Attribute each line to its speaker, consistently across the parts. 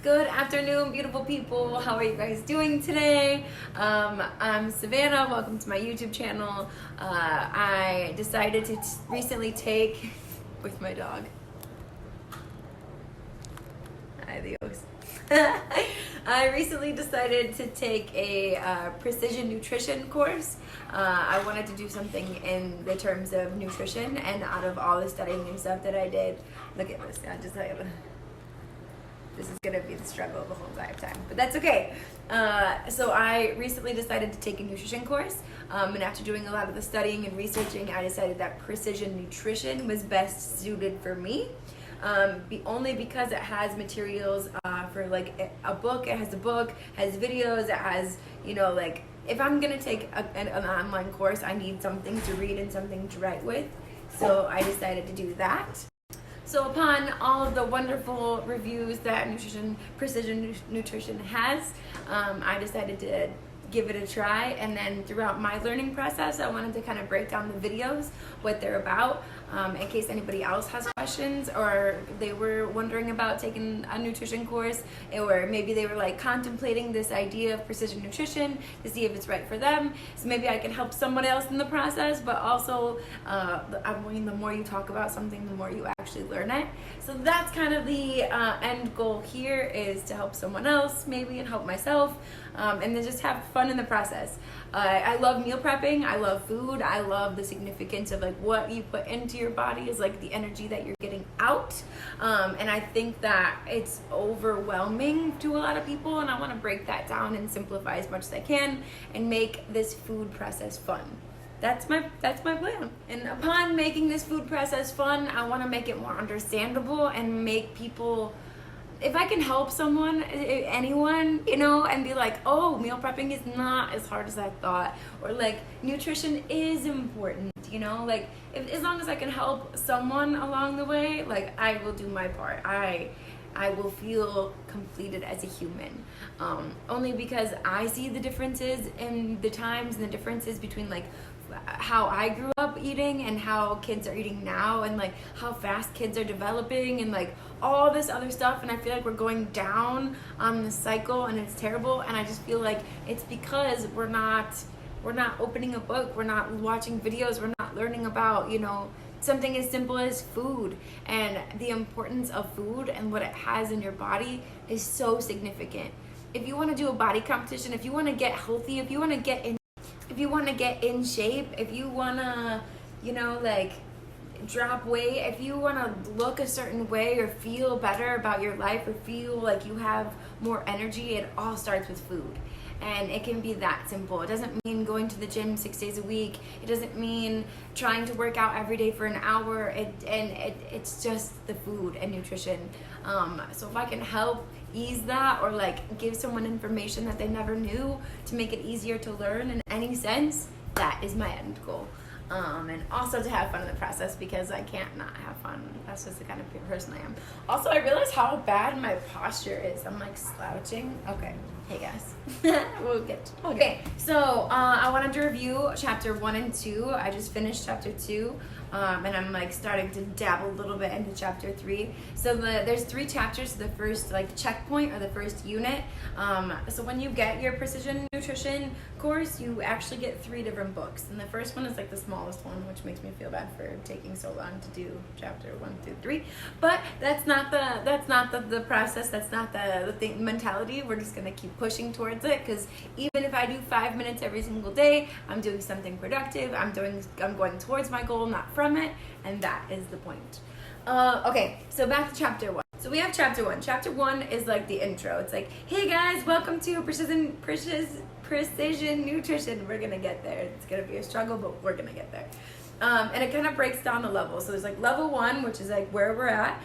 Speaker 1: Good afternoon, beautiful people. How are you guys doing today? I'm Savannah. Welcome to my YouTube channel. I decided to recently take with my dog. Adios. I recently decided to take a precision nutrition course. I wanted to do something in the terms of nutrition, and out of all the studying and stuff that I did, look at this. This is gonna be the struggle the whole entire time, but that's okay. So I recently decided to take a nutrition course, and after doing a lot of the studying and researching, I decided that precision nutrition was best suited for me. Only because it has materials for like a book. It has a book, has videos, it has, like, if I'm gonna take an online course, I need something to read and something to write with. So I decided to do that. So upon all of the wonderful reviews that precision nutrition has, I decided to give it a try. And then throughout my learning process, I wanted to kind of break down the videos, what they're about, in case anybody else has questions, or they were wondering about taking a nutrition course, or maybe they were like contemplating this idea of precision nutrition to see if it's right for them. So maybe I can help someone else in the process, but also the more you talk about something, the more you actually learn it. So that's kind of the end goal here, is to help someone else maybe and help myself, and then just have fun in the process. I love meal prepping. I love food. I love the significance of like what you put into your body is like the energy that you're getting out, and I think that it's overwhelming to a lot of people, and I want to break that down and simplify as much as I can and make this food process fun. That's my plan. And upon making this food process fun, I want to make it more understandable and make people, if I can help someone, anyone, and be like, oh, meal prepping is not as hard as I thought, or like nutrition is important, like as long as I can help someone along the way, like I will do my part. I will feel completed as a human, only because I see the differences in the times and the differences between like how I grew up eating and how kids are eating now, and like how fast kids are developing and like all this other stuff, and I feel like we're going down on the cycle, and it's terrible. And I just feel like it's because we're not opening a book, we're not watching videos, we're not learning about something as simple as food, and the importance of food and what it has in your body is so significant. If you want to do a body competition, if you want to get healthy, if you want to get in shape, if you want to, like drop weight, if you want to look a certain way or feel better about your life or feel like you have more energy, it all starts with food. And it can be that simple. It doesn't mean going to the gym 6 days a week. It doesn't mean trying to work out every day for an hour. It's just the food and nutrition. So if I can help ease that, or like give someone information that they never knew to make it easier to learn in any sense, that is my end goal. And also to have fun in the process, because I can't not have fun. That's just the kind of person I am. Also, I realize how bad my posture is. I'm like slouching. Okay. Hey guys. We'll get okay. So I wanted to review chapter 1 and 2. I just finished chapter 2. And I'm like starting to dabble a little bit into chapter 3. So there's 3 chapters. The first like checkpoint, or the first unit. So when you get your precision nutrition course, you actually get 3 different books, and the first one is like the smallest one, which makes me feel bad for taking so long to do chapter 1 through 3. But that's not the process. That's not the mentality. We're just gonna keep pushing towards it, because even if I do 5 minutes every single day, I'm doing something productive. I'm going towards my goal, not from it, and that is the point. Okay, so back to chapter 1. So we have chapter 1. Chapter 1 is like the intro. It's like, hey guys, welcome to precision nutrition. We're gonna get there. It's gonna be a struggle, but we're gonna get there. And it kind of breaks down the levels. So there's like level 1, which is like where we're at.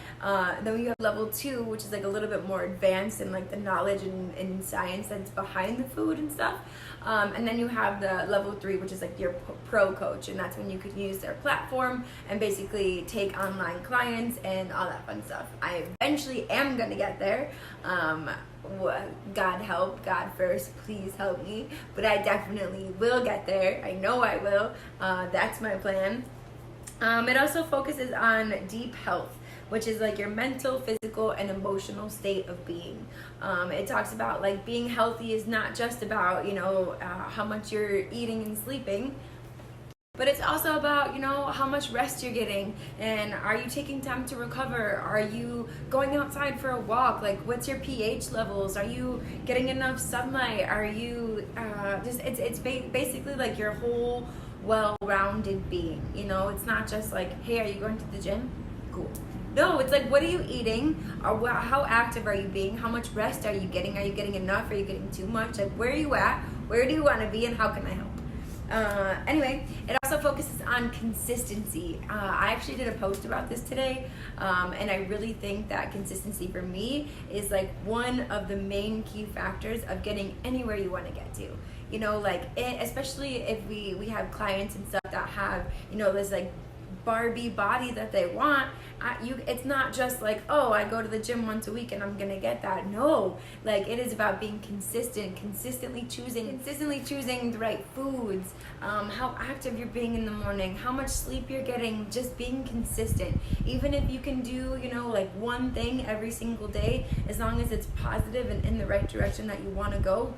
Speaker 1: Then you have level 2, which is like a little bit more advanced in like the knowledge and science that's behind the food and stuff. And then you have the level 3, which is like your pro coach, and that's when you could use their platform and basically take online clients and all that fun stuff. I eventually am gonna get there. God help, God first, please help me. But I definitely will get there. I know I will. That's my plan. It also focuses on deep health. which is like your mental, physical, and emotional state of being. It talks about like being healthy is not just about, how much you're eating and sleeping, but it's also about, how much rest you're getting, and are you taking time to recover? Are you going outside for a walk? Like, what's your pH levels? Are you getting enough sunlight? Are you it's basically like your whole well-rounded being. It's not just like, hey, are you going to the gym? Cool. No, it's like, what are you eating? Or how active are you being? How much rest are you getting? Are you getting enough? Are you getting too much? Like, where are you at? Where do you want to be, and how can I help? Anyway, it also focuses on consistency. I actually did a post about this today, and I really think that consistency for me is like one of the main key factors of getting anywhere you want to get to. Especially if we have clients and stuff that have, this like Barbie body that they want. It's not just like, oh, I go to the gym once a week and I'm gonna get that. No, like, it is about being consistently choosing the right foods, how active you're being in the morning, how much sleep you're getting, just being consistent. Even if you can do, like one thing every single day, as long as it's positive and in the right direction that you want to go,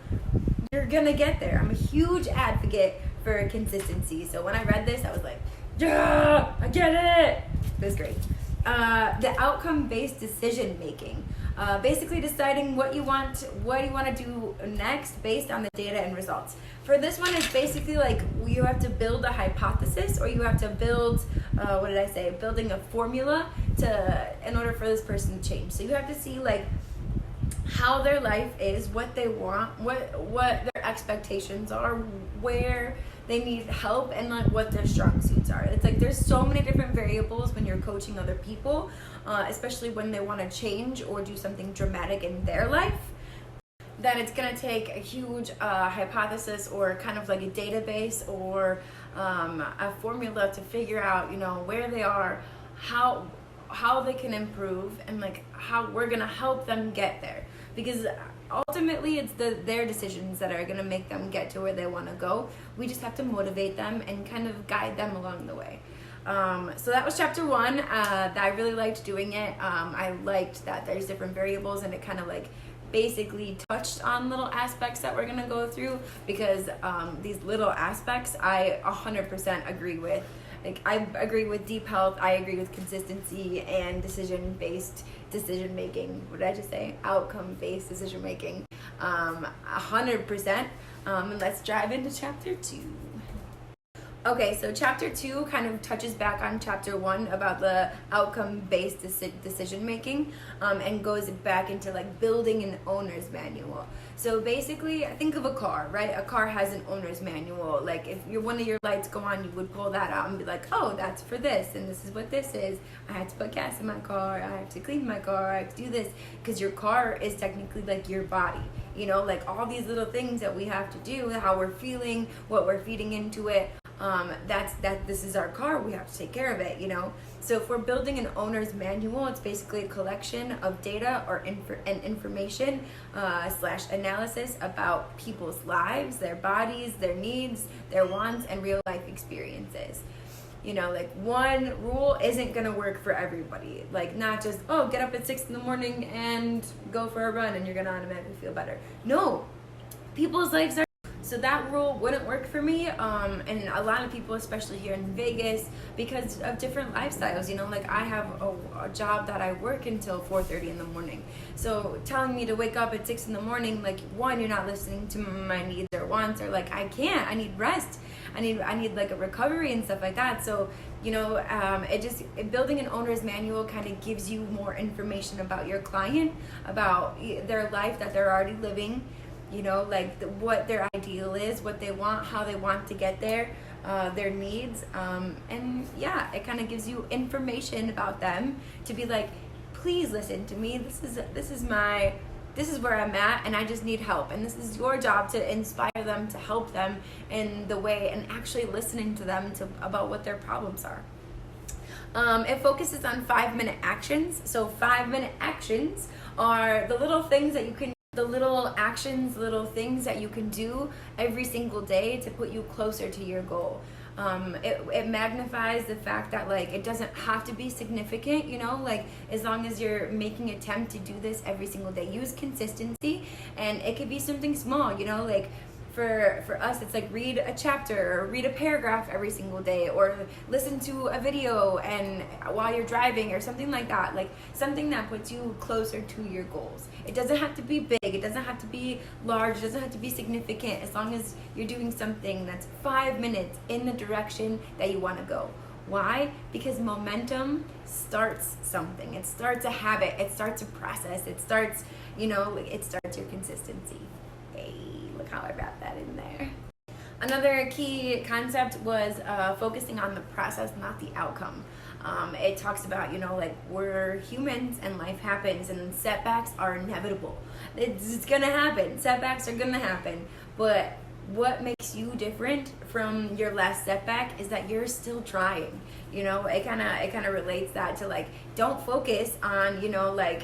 Speaker 1: you're gonna get there. I'm a huge advocate for consistency. So when I read this, I was like, yeah, I get it. It was great. The outcome-based decision making, basically deciding what you want to do next based on the data and results. For this one, it's basically like you have to build a hypothesis, or you have to build, building a formula in order for this person to change. So you have to see like how their life is, what they want, what their expectations are, where they need help, and like what their strong suits are. It's like there's so many different variables when you're coaching other people, especially when they want to change or do something dramatic in their life, that it's going to take a huge hypothesis or kind of like a database or a formula to figure out, where they are, how they can improve, and like how we're going to help them get there. Because ultimately it's their decisions that are going to make them get to where they want to go. We just have to motivate them and kind of guide them along the way. So that was chapter 1. I really liked doing it. I liked that there's different variables, and it kind of like basically touched on little aspects that we're going to go through, because these little aspects I 100% agree with. Like, I agree with deep health, I agree with consistency and decision-based decision-making. What did I just say? Outcome-based decision-making. 100%. And let's dive into chapter 2. Okay, so chapter 2 kind of touches back on chapter 1 about the outcome-based decision making, and goes back into like building an owner's manual. So basically, think of a car, right? A car has an owner's manual. Like, if one of your lights go on, you would pull that out and be like, oh, that's for this, and this is what this is. I have to put gas in my car, I have to clean my car, I have to do this, because your car is technically like your body. Like all these little things that we have to do, how we're feeling, what we're feeding into it. This is our car, we have to take care of it, So if we're building an owner's manual, it's basically a collection of data and information / analysis about people's lives, their bodies, their needs, their wants, and real life experiences. Like, one rule isn't gonna work for everybody. Like, not just, oh, get up at 6 in the morning and go for a run and you're gonna automatically feel better. No, people's lives are. So that rule wouldn't work for me, and a lot of people, especially here in Vegas, because of different lifestyles. Like, I have a job that I work until 4:30 in the morning. So telling me to wake up at 6 in the morning, like, one, you're not listening to my needs or wants, or like, I can't. I need rest. I need like a recovery and stuff like that. So building an owner's manual kind of gives you more information about your client, about their life that they're already living. Like what their ideal is, what they want, how they want to get there, their needs, and yeah, it kind of gives you information about them to be like, please listen to me. This is where I'm at, and I just need help. And this is your job to inspire them, to help them in the way, and actually listening to them about what their problems are. It focuses on 5-minute actions. So 5-minute actions are the little things that you can. The little actions, little things that you can do every single day to put you closer to your goal. It magnifies the fact that like it doesn't have to be significant, you know, like as long as you're making an attempt to do this every single day. Use consistency, and it could be something small, you know, like for us it's like read a chapter or read a paragraph every single day, or listen to a video and while you're driving or something like that, like something that puts you closer to your goals. It doesn't have to be big, it doesn't have to be large, it doesn't have to be significant, as long as you're doing something that's 5 minutes in the direction that you want to go. Why? Because momentum starts something. It starts a habit, it starts a process, it starts, you know, it starts your consistency. Hey, look how I wrapped that in there. Another key concept was focusing on the process, not the outcome. It talks about, you know, like we're humans and life happens and setbacks are inevitable. It's gonna happen. Setbacks are gonna happen. But what makes you different from your last setback is that you're still trying. You know, it kind of relates that to like, don't focus on, you know, like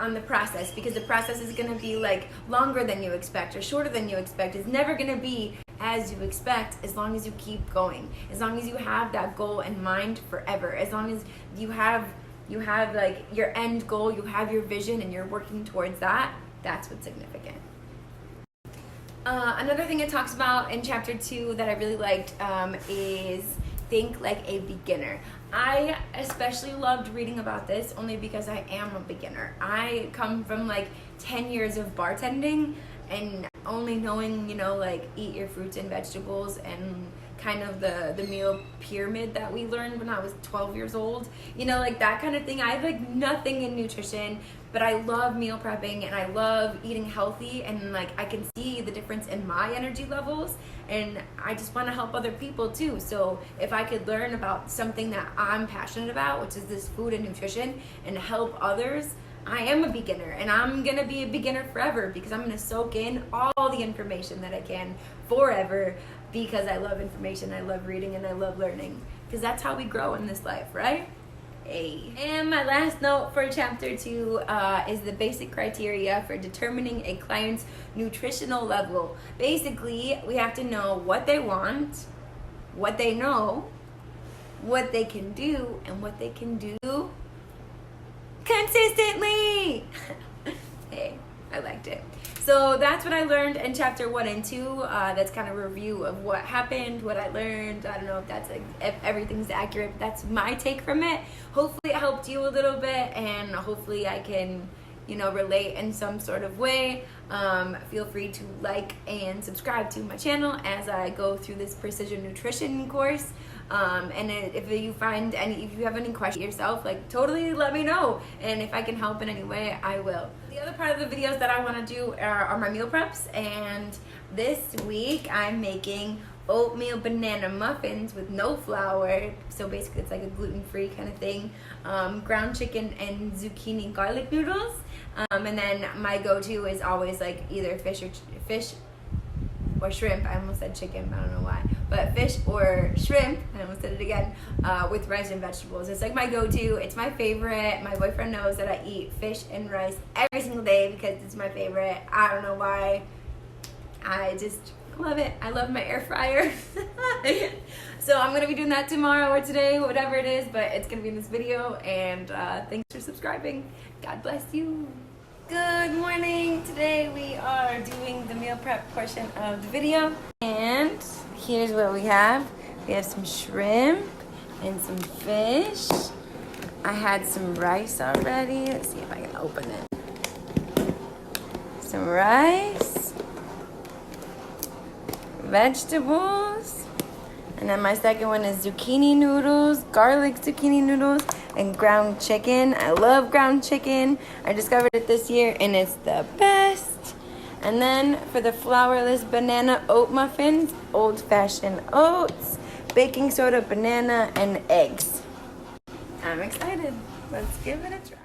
Speaker 1: on the process, because the process is going to be like longer than you expect or shorter than you expect. It's never going to be as you expect, as long as you keep going, as long as you have that goal in mind forever, as long as you have like your end goal, you have your vision and you're working towards that. That's what's significant. Another thing it talks about in chapter 2 that I really liked is think like a beginner. I especially loved reading about this only because I am a beginner. I come from like 10 years of bartending and only knowing, you know, like eat your fruits and vegetables and kind of the meal pyramid that we learned when I was 12 years old. You know, like that kind of thing. I have like nothing in nutrition, but I love meal prepping and I love eating healthy, and like I can see the difference in my energy levels, and I just want to help other people too. So if I could learn about something that I'm passionate about, which is this food and nutrition, and help others, I am a beginner, and I'm gonna be a beginner forever because I'm gonna soak in all the information that I can forever, because I love information, I love reading, and I love learning, because that's how we grow in this life, right? Hey. And my last note for chapter 2 is the basic criteria for determining a client's nutritional level. Basically, we have to know what they want, what they know, what they can do, and what they can do consistently. Hey, I liked it. So that's what I learned in chapter 1 and 2. That's kind of a review of what happened, what I learned. I don't know if that's like, if everything's accurate. That's my take from it. Hopefully it helped you a little bit, and hopefully I can, you know, relate in some sort of way. Feel free to like and subscribe to my channel as I go through this precision nutrition course. And if you have any questions yourself, like totally let me know. And if I can help in any way, I will. The other part of the videos that I want to do are my meal preps. And this week I'm making oatmeal banana muffins with no flour. So basically it's like a gluten-free kind of thing. Ground chicken and zucchini garlic noodles. And then my go-to is always like either fish or shrimp. I almost said chicken, I don't know why. But fish or shrimp, I almost said it again, with rice and vegetables. It's like my go-to. It's my favorite. My boyfriend knows that I eat fish and rice every single day because it's my favorite. I don't know why. I just love it. I love my air fryer. So I'm going to be doing that tomorrow or today, whatever it is, but it's going to be in this video. And thanks for subscribing. God bless you. Good morning. Today we are doing the meal prep portion of the video. And here's what we have. We have some shrimp and some fish. I had some rice already. Let's see if I can open it. Some rice, vegetables, and then my second one is zucchini noodles, garlic zucchini noodles, and ground chicken. I love ground chicken. I discovered it this year and it's the best. And then for the flourless banana oat muffins, old-fashioned oats, baking soda, banana, and eggs. I'm excited. Let's give it a try.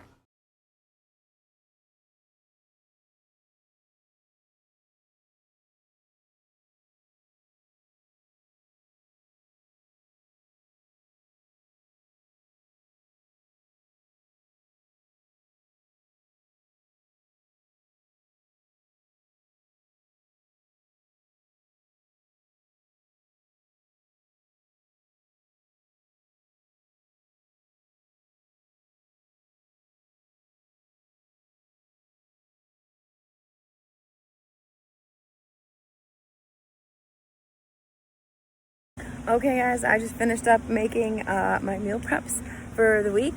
Speaker 1: Okay guys, I just finished up making my meal preps for the week.